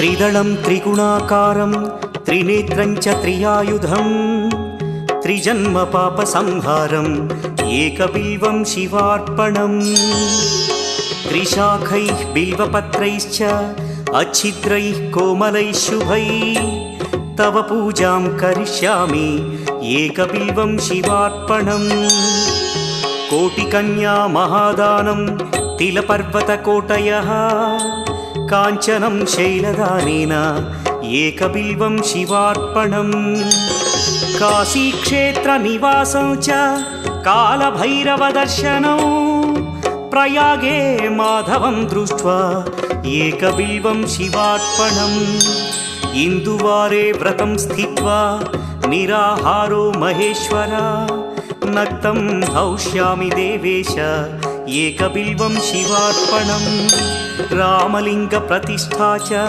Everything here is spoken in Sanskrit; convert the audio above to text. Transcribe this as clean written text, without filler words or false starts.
त्रिदलं त्रिगुणाकारं त्रिनेत्रं च त्रियायुधं त्रिजन्म पापसंहारम् एकबिल्वं शिवार्पणम् त्रिशाखैः बिल्वपत्रैश्च अच्छिद्रैः कोमलैः शुभैः तव पूजां करिष्यामि एकबिल्वं शिवार्पणम् कोटिकन्या महादानं तिलपर्वतकोटयः काञ्चनं शैलदानेन एकबिल्वं शिवार्पणम् काशीक्षेत्रनिवासं च कालभैरवदर्शनौ प्रयागे माधवं दृष्ट्वा एकबिल्वं शिवार्पणम् इन्दुवारे व्रतं स्थित्वा निराहारो महेश्वर नक्तं हौष्यामि देवेश एकबिल्वं शिवार्पणम् रामलिङ्गप्रतिष्ठा च